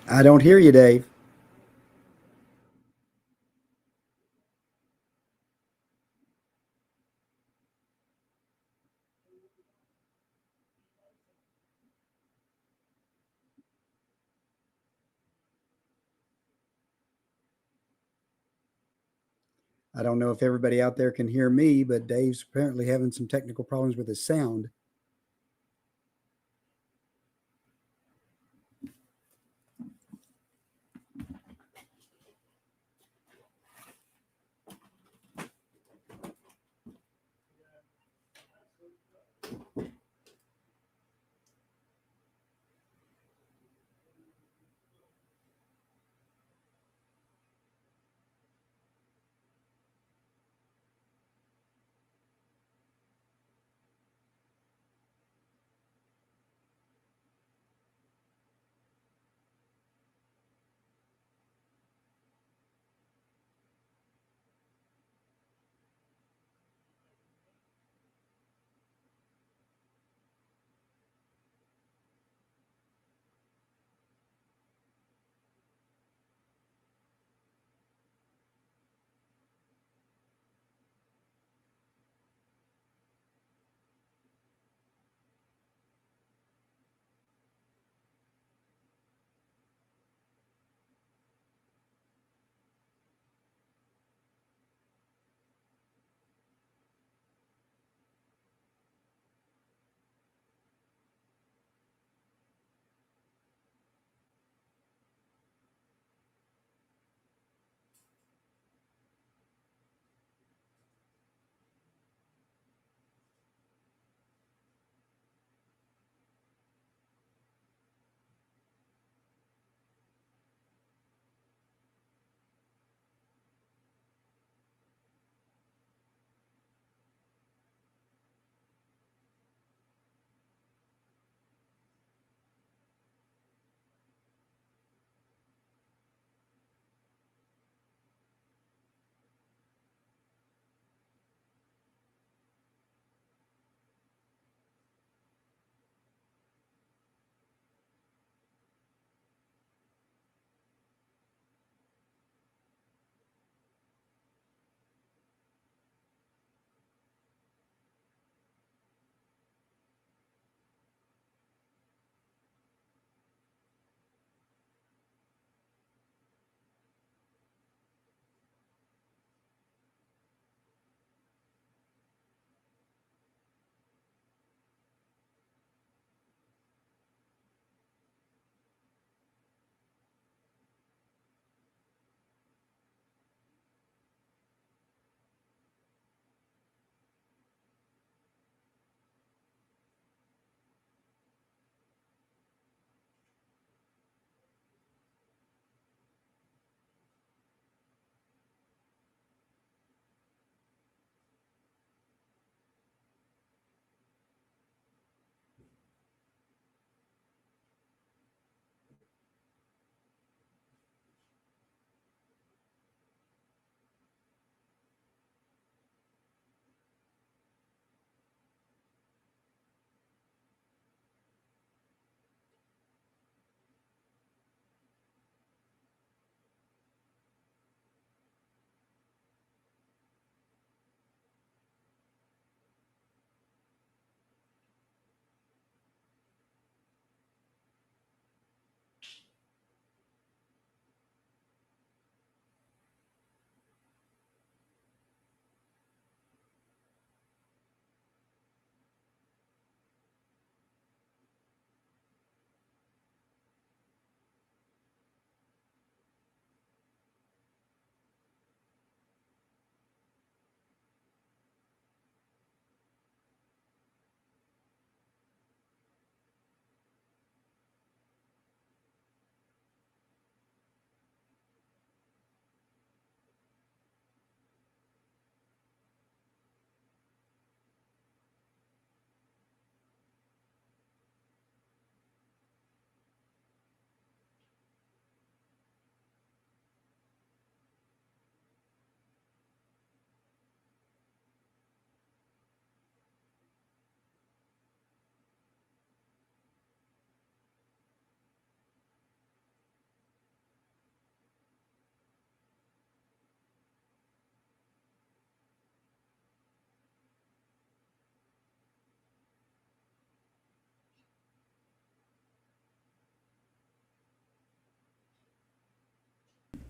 I don't hear you, Dave. I don't know if everybody out there can hear me, but Dave's apparently having some technical problems with his sound.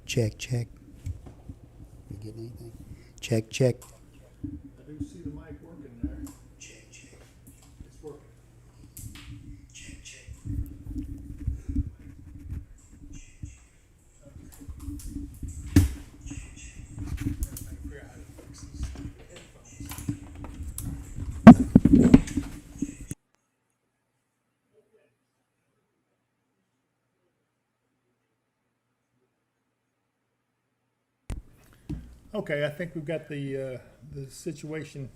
Check, check. You getting anything? Check, check. I do see the mic working there. Check, check. It's working. Check, check. Figure out how to fix these headphones. Okay, I think we've got the situation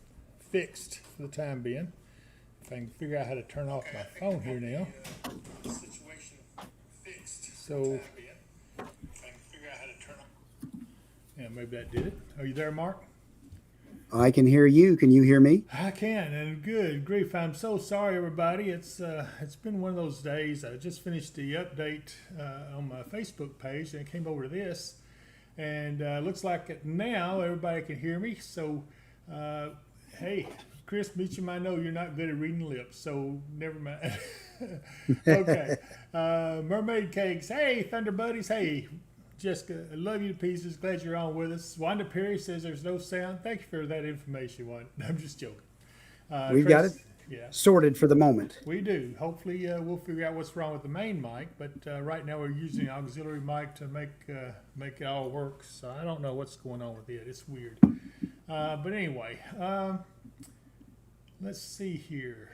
fixed for the time being. If I can figure out how to turn off my phone here now. Situation fixed. So, if I can figure out how to turn off. Yeah, maybe that did it. Are you there, Mark? I can hear you. Can you hear me? I can, and good grief. I'm so sorry, everybody. It's been one of those days. I just finished the update on my Facebook page, and it came over to this, and looks like now everybody can hear me. So, hey, Chris Meacham, I know you're not good at reading lips, so never mind. Okay, Mermaid Cakes. Hey, Thunder Buddies. Hey. Jessica, I love you to pieces. Glad you're on with us. Wanda Perry says there's no sound. Thank you for that information, Wanda. I'm just joking. We've got it sorted for the moment. We do. Hopefully, we'll figure out what's wrong with the main mic. But right now, we're using an auxiliary mic to make it all work. So I don't know what's going on with it. It's weird. But anyway, let's see here.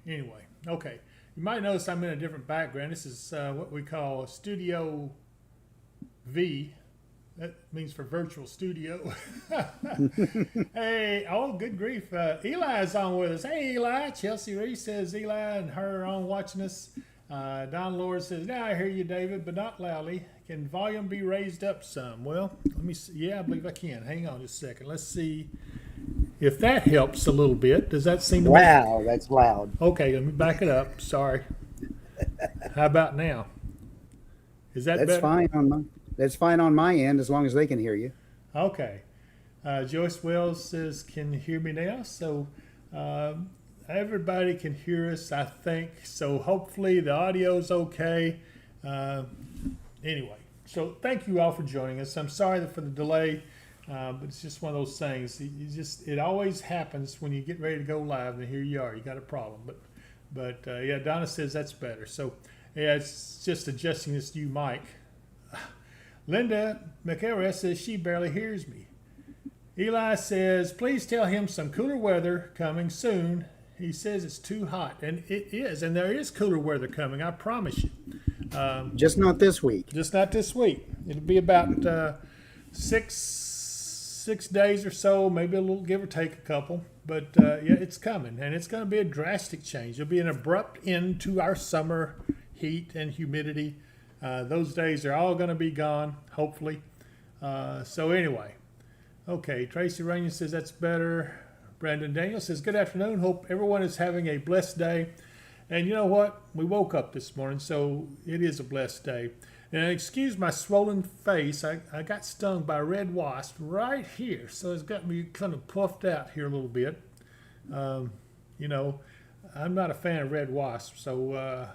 Anyway, okay. You might notice I'm in a different background. This is what we call Studio V. That means for virtual studio. Hey, oh, good grief. Eli's on with us. Hey, Eli. Chelsea Reese says Eli and her are on watching us. Don Lord says, now I hear you, David, but not loudly. Can volume be raised up some? Well, let me see. Yeah, I believe I can. Hang on just a second. Let's see if that helps a little bit. Does that seem to Wow, that's loud. Okay, let me back it up. Sorry. How about now? Is that That's better? fine on my that's fine on my end as long as they can hear you. Okay. Joyce Wells says, can you hear me now? So everybody can hear us, I think. So hopefully the audio's okay. Anyway, so thank you all for joining us. I'm sorry for the delay. But it's just one of those things. It always happens when you get ready to go live, and here you are. You got a problem. But yeah, Donna says that's better. So yeah, it's just adjusting this new mic. Linda McElrath says she barely hears me. Eli says, please tell him some cooler weather coming soon. He says it's too hot, and it is, and there is cooler weather coming. I promise you. Just not this week. Just not this week. It'll be about 6 days or so, maybe a little, give or take a couple. But yeah, it's coming, and it's going to be a drastic change. It'll be an abrupt end to our summer heat and humidity. Those days are all going to be gone, hopefully. So anyway, okay, Tracy Runyon says that's better. Brandon Daniel says, good afternoon. Hope everyone is having a blessed day. And you know what? We woke up this morning, so it is a blessed day. And excuse my swollen face. I got stung by a red wasp right here. So it's got me kind of puffed out here a little bit. You know, I'm not a fan of red wasps. So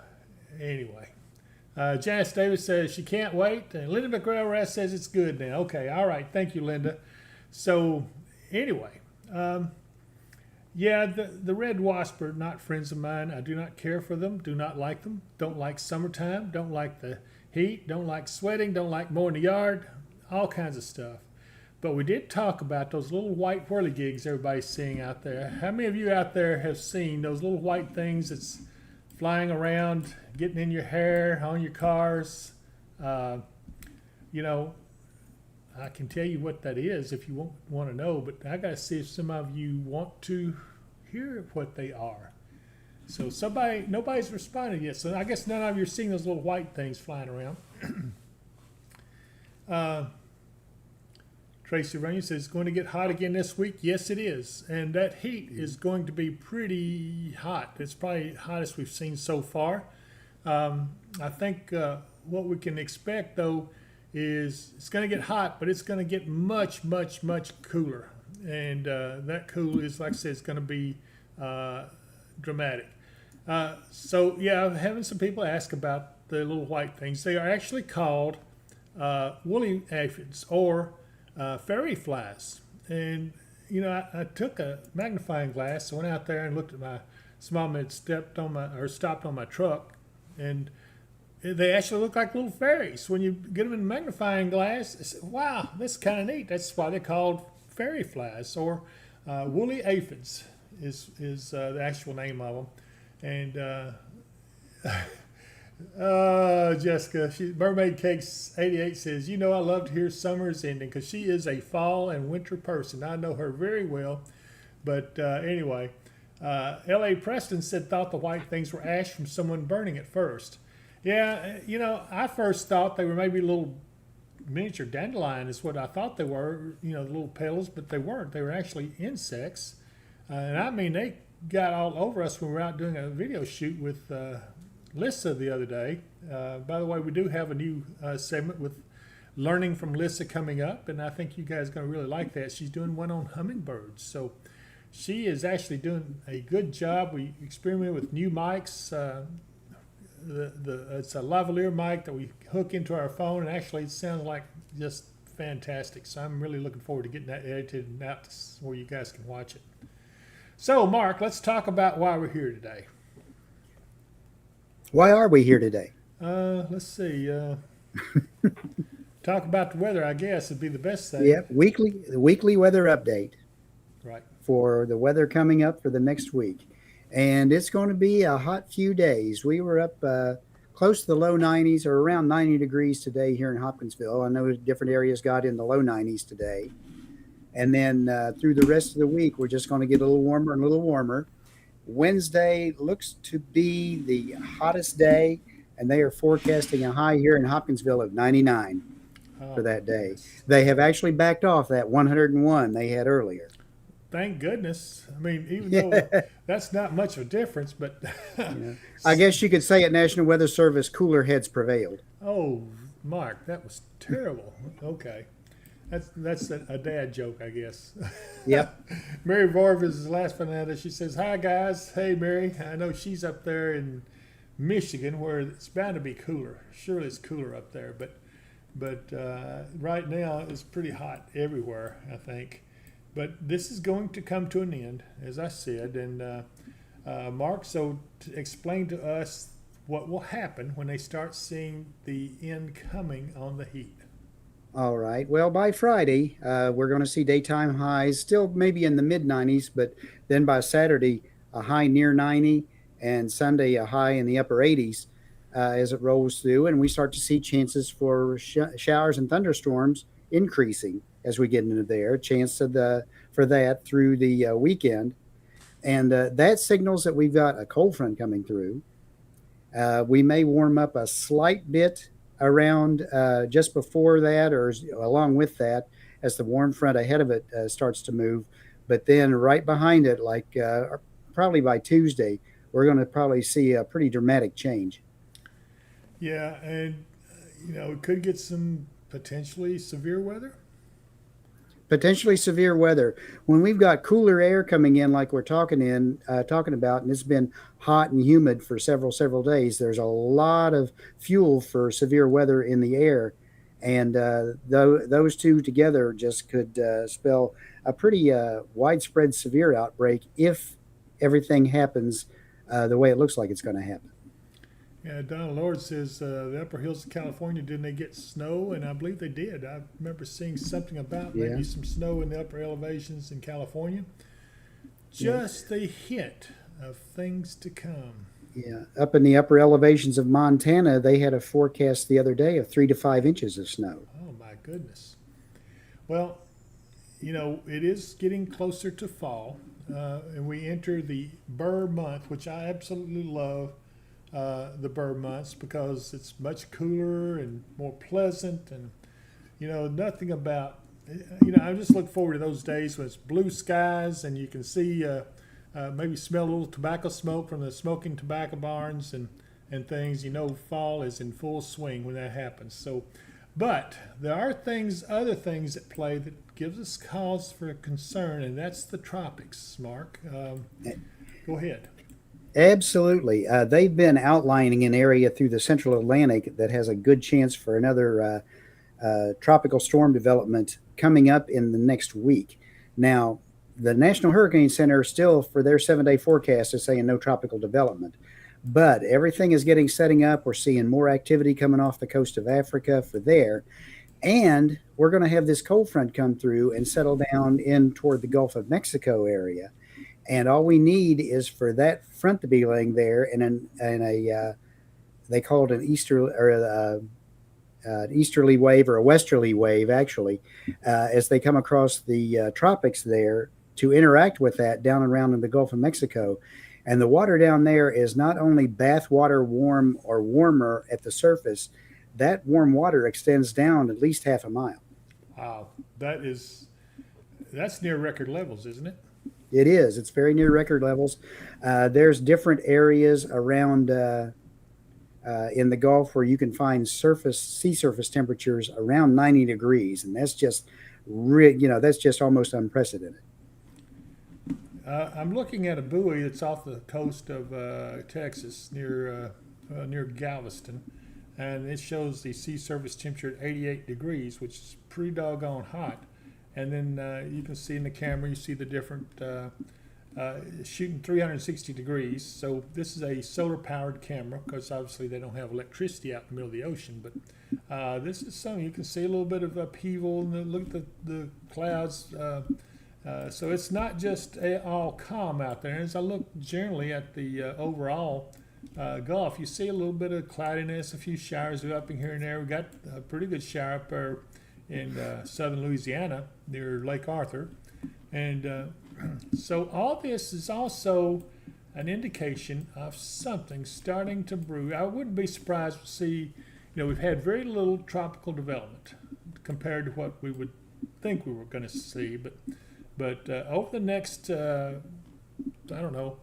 anyway. Janice Davis says she can't wait. And Linda McGraw says it's good now. Okay, all right. Thank you, Linda. So anyway, yeah, the red wasp are not friends of mine. I do not care for them. Do not like them. Don't like summertime. Don't like the heat. Don't like sweating. Don't like mowing the yard. All kinds of stuff. But we did talk about those little white whirligigs everybody's seeing out there. How many of you out there have seen those little white things that's flying around, getting in your hair, on your cars? You know, I can tell you what that is if you want to know, but I got to see if some of you want to hear what they are. So nobody's responded yet. So I guess none of you are seeing those little white things flying around. Tracy Runyon says it's going to get hot again this week. Yes, it is. And that heat is going to be pretty hot. It's probably the hottest we've seen so far. I think what we can expect, though, is it's going to get hot, but it's going to get much, much, much cooler. And that cool is, like I said, it's going to be dramatic. So, yeah, I'm having some people ask about the little white things. They are actually called woolly aphids or fairy flies. And I took a magnifying glass, went out there and looked at some of them had stopped on my truck, and they actually look like little fairies. When you get them in a magnifying glass, it's, wow, that's kind of neat. That's why they're called fairy flies, or woolly aphids is the actual name of them. And Jessica, Mermaid Cakes 88 says, I love to hear summer's ending because she is a fall and winter person. I know her very well. But anyway, L.A. Preston said thought the white things were ash from someone burning it first. Yeah, I first thought they were maybe little miniature dandelion is what I thought they were, the little petals, but they weren't. They were actually insects. And I mean, they got all over us when we were out doing a video shoot with Lissa the other day. By the way, we do have a new segment with learning from Lissa coming up, and I think you guys are going to really like that. She's doing one on hummingbirds. So she is actually doing a good job. We experimented with new mics. It's a lavalier mic that we hook into our phone, and actually it sounds like just fantastic. So I'm really looking forward to getting that edited and out where you guys can watch it. So Mark, let's talk about why we're here today. Why are we here today? Let's see. Talk about the weather, I guess, would be the best thing. Yeah, the weekly weather update. Right. For the weather coming up for the next week. And it's going to be a hot few days. We were up close to the low 90s or around 90 degrees today here in Hopkinsville. I know different areas got in the low 90s today. And then through the rest of the week, we're just going to get a little warmer and a little warmer. Wednesday looks to be the hottest day, and they are forecasting a high here in Hopkinsville of 99 for that day. They have actually backed off that 101 they had earlier. Thank goodness. I mean, even though that's not much of a difference, but I guess you could say at National Weather Service, cooler heads prevailed. Oh, Mark, that was terrible. Okay. That's a dad joke, I guess. Yep. Mary Vorv is the last Fernanda. She says, "Hi guys. Hey Mary. I know she's up there in Michigan where it's bound to be cooler. Surely it's cooler up there, but right now it's pretty hot everywhere, I think. But this is going to come to an end, as I said. And Mark, so to explain to us what will happen when they start seeing the end coming on the heat. All right. Well, by Friday, we're going to see daytime highs still maybe in the mid 90s, but then by Saturday, a high near 90, and Sunday, a high in the upper 80s as it rolls through. And we start to see chances for showers and thunderstorms increasing as we get into there. Chance for that through the weekend. And that signals that we've got a cold front coming through. We may warm up a slight bit around just before that or along with that as the warm front ahead of it starts to move. But then right behind it, like probably by Tuesday, we're going to probably see a pretty dramatic change. Yeah, and we could get some potentially severe weather. Potentially severe weather. When we've got cooler air coming in like we're talking about, and it's been hot and humid for several days, there's a lot of fuel for severe weather in the air. And those two together just could spell a pretty widespread severe outbreak if everything happens the way it looks like it's going to happen. Yeah, Donna Lord says the upper hills of California, didn't they get snow? And I believe they did. I remember seeing something about maybe some snow in the upper elevations in California. Just a hint of things to come. Yeah, up in the upper elevations of Montana, they had a forecast the other day of 3 to 5 inches of snow. Oh, my goodness. Well, it is getting closer to fall, and we enter the Burr month, which I absolutely love. The Burr months because it's much cooler and more pleasant, and nothing about I just look forward to those days when it's blue skies and you can see maybe smell a little tobacco smoke from the smoking tobacco barns and things. Fall is in full swing when that happens. So, but there are other things at play that gives us cause for concern, and that's the tropics. Mark, go ahead. Absolutely. They've been outlining an area through the central Atlantic that has a good chance for another tropical storm development coming up in the next week. Now, the National Hurricane Center still, for their 7 day forecast, is saying no tropical development. But everything is getting setting up. We're seeing more activity coming off the coast of Africa for there. And we're going to have this cold front come through and settle down in toward the Gulf of Mexico area. And all we need is for that front to be laying there in a they call it an easterly wave or a westerly wave, actually, as they come across the tropics there to interact with that down around in the Gulf of Mexico. And the water down there is not only bath water warm or warmer at the surface, that warm water extends down at least half a mile. Wow, that's near record levels, isn't it? It is. It's very near record levels. There's different areas around in the Gulf where you can find sea surface temperatures around 90 degrees, and that's just, that's just almost unprecedented. I'm looking at a buoy that's off the coast of Texas near Galveston, and it shows the sea surface temperature at 88 degrees, which is pretty doggone hot. And then you can see in the camera, you see the different shooting 360 degrees. So this is a solar-powered camera because obviously they don't have electricity out in the middle of the ocean. But this is something you can see a little bit of upheaval and look at the clouds. So it's not just all calm out there. As I look generally at the overall Gulf, you see a little bit of cloudiness, a few showers up in here and there. We got a pretty good shower up there in southern Louisiana near Lake Arthur. And so all this is also an indication of something starting to brew. I wouldn't be surprised to see, we've had very little tropical development compared to what we would think we were going to see. But over the next, I don't know,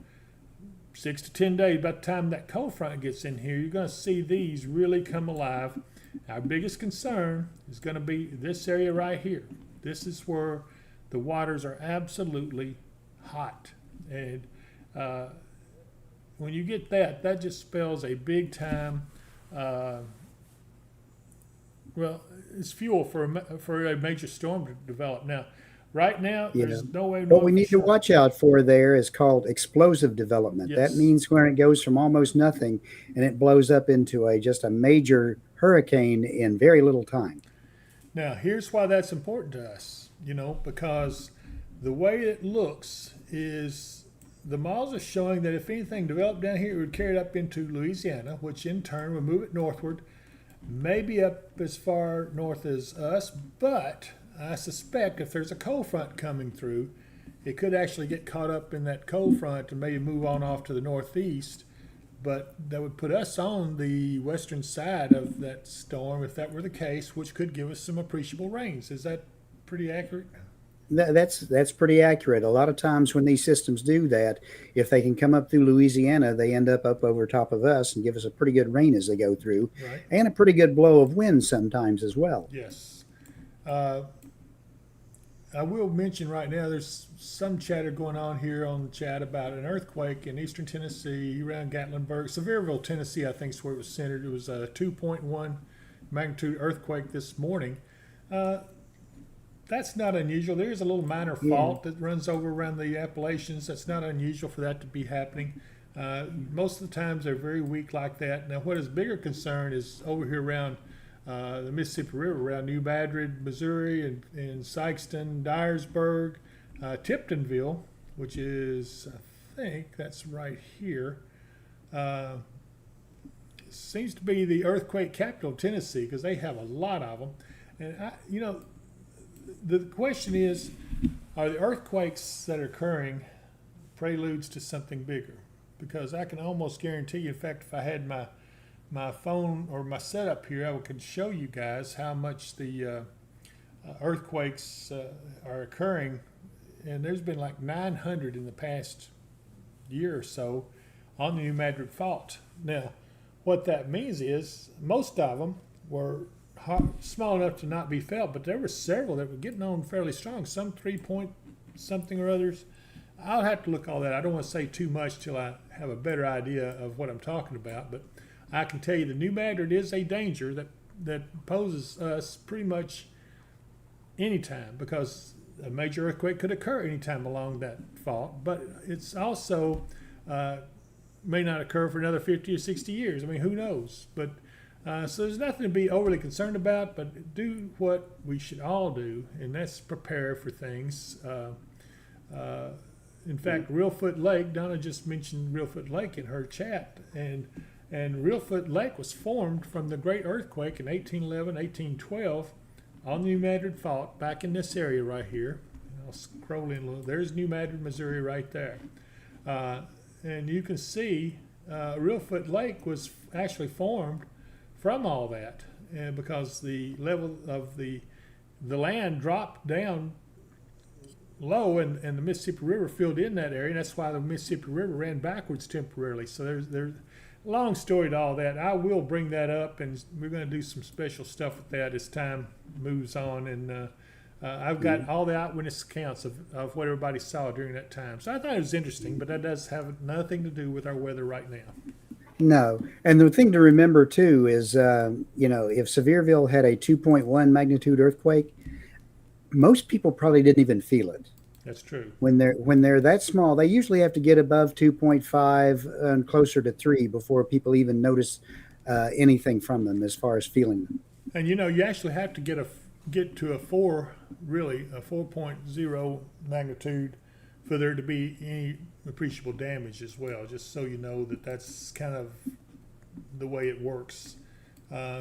6 to 10 days, by the time that cold front gets in here, you're going to see these really come alive. Our biggest concern is going to be this area right here. This is where the waters are absolutely hot. And when you get that just spells a big time, it's fuel for a major storm to develop. Now, right now, there's no way. What we need to watch out for there is called explosive development. Yes. That means when it goes from almost nothing and it blows up into just a major hurricane in very little time. Now, here's why that's important to us, because the way it looks is the models are showing that if anything developed down here, it would carry it up into Louisiana, which in turn would move it northward, maybe up as far north as us, but I suspect if there's a cold front coming through, it could actually get caught up in that cold front and maybe move on off to the northeast. But that would put us on the western side of that storm if that were the case, which could give us some appreciable rains. Is that pretty accurate? That's pretty accurate. A lot of times when these systems do that, if they can come up through Louisiana, they end up over top of us and give us a pretty good rain as they go through, right, and a pretty good blow of wind sometimes as well. Yes. I will mention right now there's some chatter going on here on the chat about an earthquake in eastern Tennessee around Gatlinburg. Sevierville, Tennessee, I think is where it was centered. It was a 2.1 magnitude earthquake this morning. That's not unusual. There is a little minor fault that runs over around the Appalachians. That's not unusual for that to be happening. Most of the times they're very weak like that. Now, what is bigger concern is over here around the Mississippi River, around New Madrid, Missouri, and Sikeston, Dyersburg, Tiptonville, which is, I think that's right here. Seems to be the earthquake capital of Tennessee because they have a lot of them. And the question is, are the earthquakes that are occurring preludes to something bigger? Because I can almost guarantee you, in fact, if I had my phone or my setup here, I could show you guys how much the earthquakes are occurring. And there's been like 900 in the past year or so on the New Madrid Fault. Now, what that means is most of them were small enough to not be felt, but there were several that were getting on fairly strong, some 3 point something or others. I'll have to look all that. I don't want to say too much till I have a better idea of what I'm talking about. But I can tell you the New Madrid is a danger that poses us pretty much anytime, because a major earthquake could occur anytime along that fault. But it's also may not occur for another 50 or 60 years. I mean, who knows? But so there's nothing to be overly concerned about, but do what we should all do, and that's prepare for things. In fact, Reelfoot Lake, Donna just mentioned Reelfoot Lake in her chat, and Reelfoot Lake was formed from the great earthquake in 1811, 1812 on the New Madrid Fault back in this area right here. I'll scroll in a little. There's New Madrid, Missouri right there. And you can see Reelfoot Lake was actually formed from all that, because the level of the land dropped down low, and the Mississippi River filled in that area, and that's why the Mississippi River ran backwards temporarily. So there's long story to all that. I will bring that up, and we're going to do some special stuff with that as time moves on. And I've got all the eyewitness accounts of what everybody saw during that time. So I thought it was interesting, but that does have nothing to do with our weather right now. No. And the thing to remember too is, if Sevierville had a 2.1 magnitude earthquake, most people probably didn't even feel it. That's true. When they're that small, they usually have to get above 2.5 and closer to 3 before people even notice anything from them as far as feeling them. And you actually have to get to a 4.0 magnitude for there to be any appreciable damage as well, just so you know that's kind of the way it works.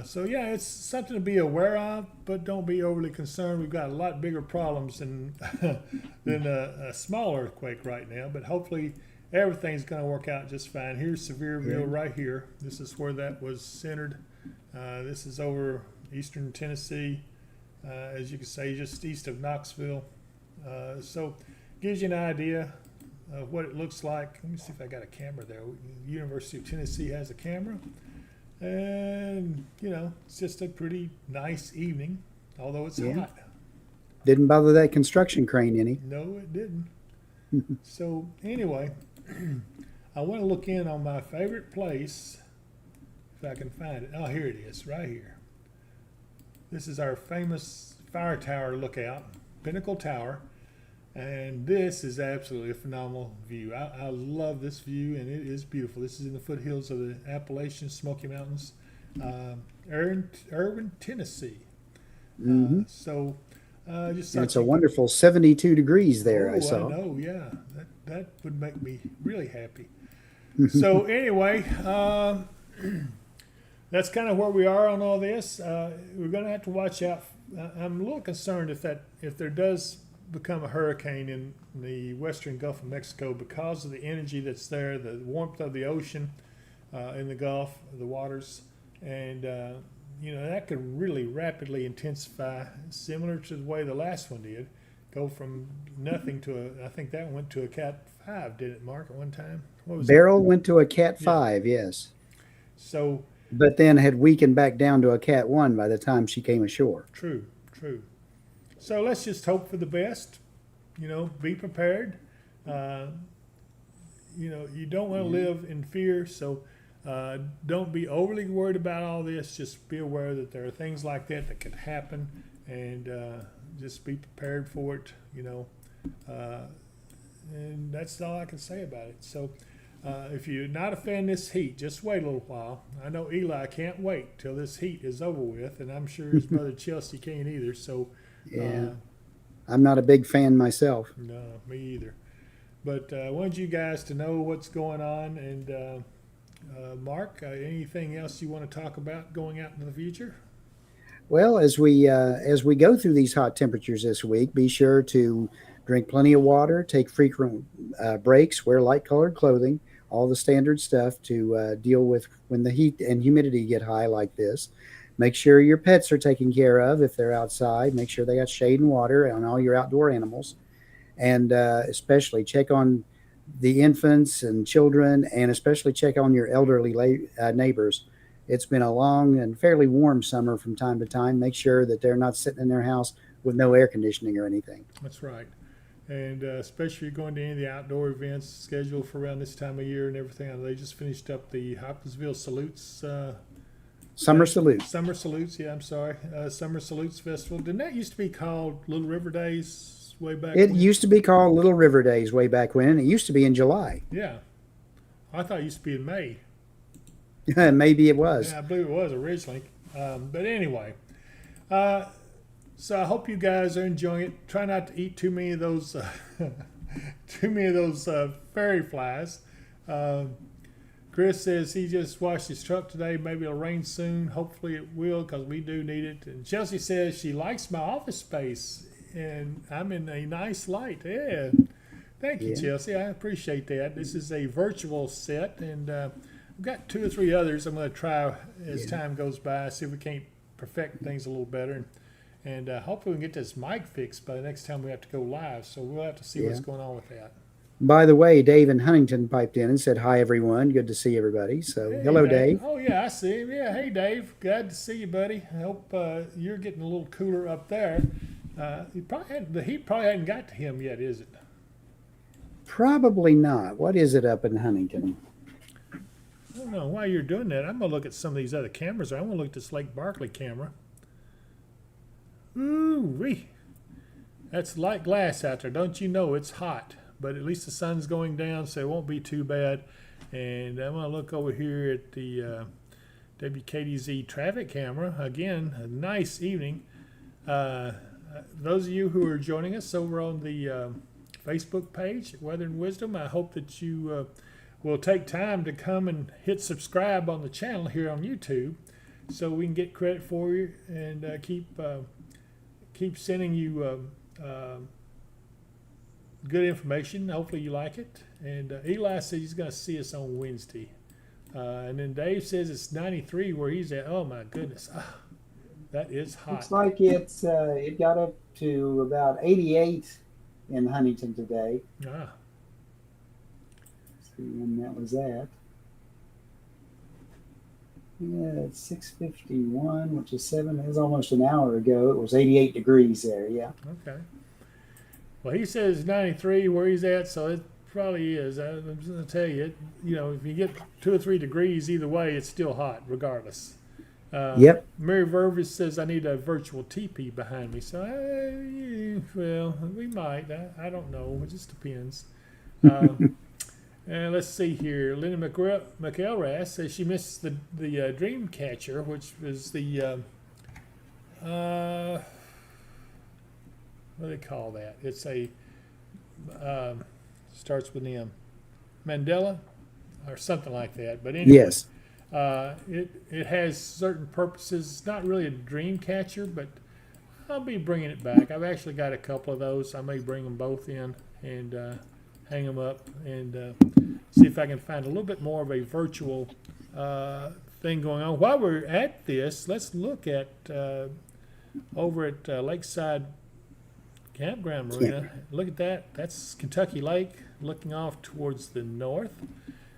So yeah, it's something to be aware of, but don't be overly concerned. We've got a lot bigger problems than a small earthquake right now, but hopefully everything's going to work out just fine. Here's Sevierville right here. This is where that was centered. This is over eastern Tennessee, as you can say, just east of Knoxville. So gives you an idea of what it looks like. Let me see if I got a camera there. University of Tennessee has a camera. And, it's just a pretty nice evening, although it's hot. Didn't bother that construction crane any. No, it didn't. So, anyway, I want to look in on my favorite place, if I can find it. Oh, here it is, right here. This is our famous fire tower lookout, Pinnacle Tower. And this is absolutely a phenomenal view. I love this view, and it is beautiful. This is in the foothills of the Appalachian Smoky Mountains, Irwin, Tennessee. So just it's a wonderful 72 degrees there, I saw. I know, yeah. That would make me really happy. So anyway, that's kind of where we are on all this. We're going to have to watch out. I'm a little concerned if there does become a hurricane in the western Gulf of Mexico, because of the energy that's there, the warmth of the ocean in the Gulf, the waters, and that could really rapidly intensify, similar to the way the last one did, go from nothing to I think that went to a Cat 5, did it, Mark, at one time? What was Beryl went to a Cat 5, yes. So, but then had weakened back down to a Cat 1 by the time she came ashore. True. So let's just hope for the best. Be prepared. You don't want to live in fear, so don't be overly worried about all this. Just be aware that there are things like that could happen, and just be prepared for it. And that's all I can say about it. So if you're not a fan of this heat, just wait a little while. I know Eli can't wait till this heat is over with, and I'm sure his brother Chelsea can't either. So. Yeah, I'm not a big fan myself. No, me either. But I wanted you guys to know what's going on. And Mark, anything else you want to talk about going out into the future? Well, as we go through these hot temperatures this week, be sure to drink plenty of water, take frequent breaks, wear light-colored clothing, all the standard stuff to deal with when the heat and humidity get high like this. Make sure your pets are taken care of if they're outside. Make sure they got shade and water on all your outdoor animals. And especially check on the infants and children, and especially check on your elderly neighbors. It's been a long and fairly warm summer from time to time. Make sure that they're not sitting in their house with no air conditioning or anything. That's right. And especially if you're going to any of the outdoor events scheduled for around this time of year and everything. I know they just finished up the Hopkinsville Salutes. Summer Salute. Summer Salutes, yeah, I'm sorry. Summer Salutes Festival. Didn't that used to be called Little River Days way back It when? used to be called Little River Days way back when, and it used to be in July. Yeah. I thought it used to be in May. Maybe it was. Yeah, I believe it was originally. But anyway, so I hope you guys are enjoying it. Try not to eat too many of those, fairy flies. Chris says he just washed his truck today. Maybe it'll rain soon. Hopefully it will, because we do need it. And Chelsea says she likes my office space, and I'm in a nice light. Yeah. Thank you, Yeah. Chelsea. I appreciate that. This is a virtual set, and I've got 2 or 3 others I'm going to try as time goes by, see if we can't perfect things a little better. And hopefully we can get this mic fixed by the next time we have to go live. So we'll have to see what's going on with that. By the way, Dave in Huntington piped in and said, "Hi, everyone. Good to see everybody." So, Hey, hello, Dave. Oh, yeah, I see him. Yeah, hey, Dave. Glad to see you, buddy. I hope you're getting a little cooler up there. The heat probably hadn't got to him yet, is it? Probably not. What is it up in Huntington? I don't know. While you're doing that, I'm going to look at some of these other cameras. I'm going to look at this Lake Barkley camera. Ooh-wee. That's light glass out there. Don't you know it's hot? But at least the sun's going down, so it won't be too bad. And I'm going to look over here at the WKDZ traffic camera. Again, a nice evening. Those of you who are joining us over on the Facebook page, Weather and Wisdom, I hope that you will take time to come and hit subscribe on the channel here on YouTube, so we can get credit for you and keep sending you good information. Hopefully you like it. And Eli says he's going to see us on Wednesday. And then Dave says it's 93 where he's at. Oh my goodness, that is hot. Looks like it got up to about 88 in Huntington today. Ah, See when that was at. Yeah, it's 6:51, which is 7. It was almost an hour ago. It was 88 degrees there. Yeah. okay. Well, he says 93 where he's at, so it probably is. I'm just going to tell you, if you get 2 or 3 degrees either way, it's still hot regardless. Yep. Mary Vervis says I need a virtual teepee behind me. So, well, we might. I don't know. It just depends. And let's see here. Linda McElrath says she missed the dream catcher, which was the what do they call that? It's a starts with M. Mandela or something like that. But anyway. Yes. It has certain purposes. It's not really a dream catcher, but I'll be bringing it back. I've actually got a couple of those. I may bring them both in and hang them up and see if I can find a little bit more of a virtual thing going on. While we're at this, let's look at over at Lakeside Campground Marina. Look at that. That's Kentucky Lake looking off towards the north.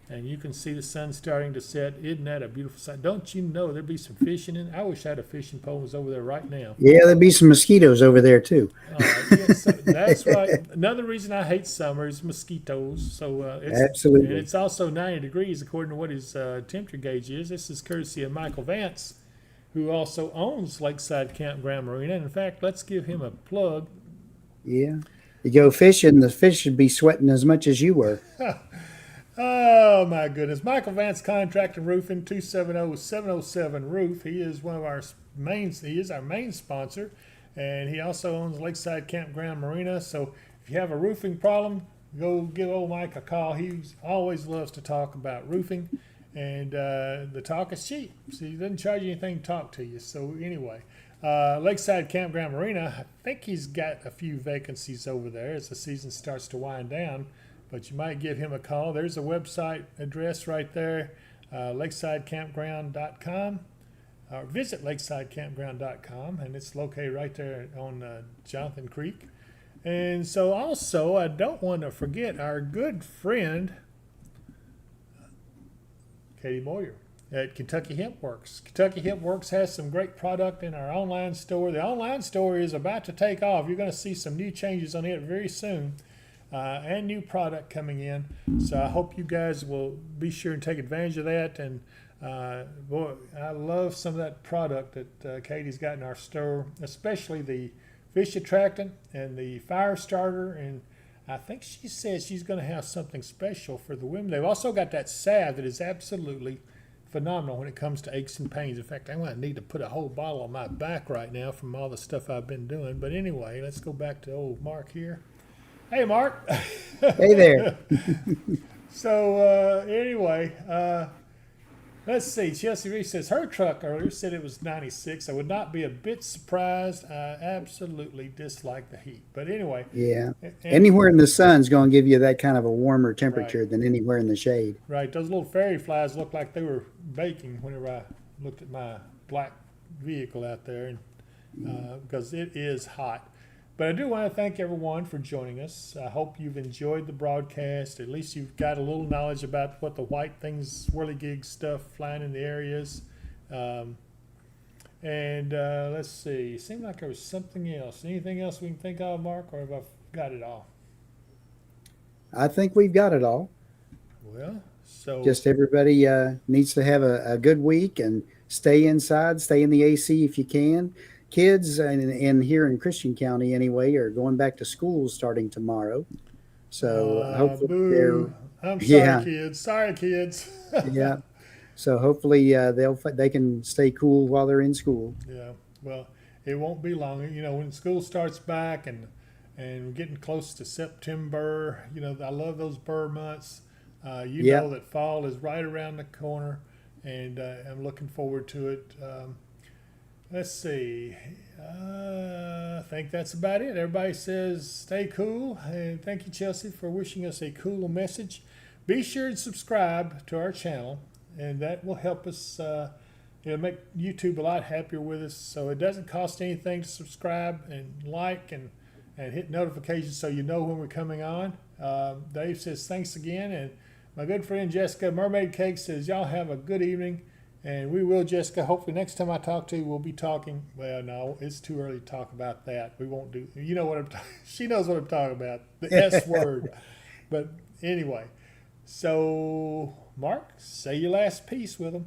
And you can see the sun starting to set. Isn't that a beautiful sight? Don't you know there'd be some fishing in? I wish I had a fishing pole was over there right now. Yeah, there'd be some mosquitoes over there too. Yes, that's right. Another reason I hate summer is mosquitoes. So Absolutely. And it's also 90 degrees according to what his temperature gauge is. This is courtesy of Michael Vance, who also owns Lakeside Campground Marina. And in fact, let's give him a plug. Yeah. You go fishing, the fish should be sweating as much as you were. Oh my goodness. Michael Vance Contract and Roofing, 270-707 Roof. He is one of our main sponsor, and he also owns Lakeside Campground Marina. So if you have a roofing problem, go give old Mike a call. He always loves to talk about roofing, and the talk is cheap. So he doesn't charge you anything to talk to you. So anyway, Lakeside Campground Marina, I think he's got a few vacancies over there as the season starts to wind down. But you might give him a call. There's a website address right there, lakesidecampground.com. Or visit lakesidecampground.com, and it's located right there on Jonathan Creek. And so also, I don't want to forget our good friend, Katie Moyer. at Kentucky Hemp Works. Kentucky Hemp Works has some great product in our online store. The online store is about to take off. You're going to see some new changes on it very soon, and new product coming in. So I hope you guys will be sure and take advantage of that. And boy, I love some of that product that Katie's got in our store, especially the fish attractant and the fire starter. And I think she says she's going to have something special for the women. They've also got that salve that is absolutely phenomenal when it comes to aches and pains. In fact, I'm going to need to put a whole bottle on my back right now from all the stuff I've been doing. But anyway, let's go back to old Mark here. Hey, Mark. Hey there. So anyway, let's see. Chelsea Reese says her truck earlier said it was 96. I would not be a bit surprised. I absolutely dislike the heat. But anyway. Yeah. And, Anywhere in the sun's going to give you that kind of a warmer temperature than anywhere in the shade. right. Those little fairy flies looked like they were baking whenever I looked at my black vehicle out there, and because it is hot. But I do want to thank everyone for joining us. I hope you've enjoyed the broadcast. At least you've got a little knowledge about what the white things, whirligig stuff flying in the areas. And let's see. It seemed like there was something else. Anything else we can think of, Mark, or have I got it all? I think we've got it all. Well, so Just everybody needs to have a good week and stay inside, stay in the AC if you can. Kids and here in Christian County anyway are going back to school starting tomorrow. So hopefully boo. I'm sorry, Yeah. kids. Sorry, kids. yeah. So hopefully they can stay cool while they're in school. Yeah, well, it won't be long. You know, when school starts back and we're getting close to September, you know, I love those burr months. You Yeah. know that fall is right around the corner, and I'm looking forward to it. Let's see. I think that's about it. Everybody says stay cool, and thank you, Chelsea, for wishing us a cool message. Be sure to subscribe to our channel, and that will help us. It'll make YouTube a lot happier with us. So it doesn't cost anything to subscribe and like and hit notifications so you know when we're coming on. Dave says thanks again, and my good friend Jessica Mermaid Cake says y'all have a good evening. And we will, Jessica. Hopefully next time I talk to you, we'll be talking. Well, no, it's too early to talk about that. We won't do. You know what she knows what I'm talking about. The S word. But anyway, so Mark, say your last piece with them.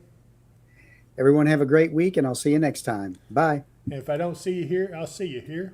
Everyone have a great week, and I'll see you next time. Bye. And if I don't see you here, I'll see you here.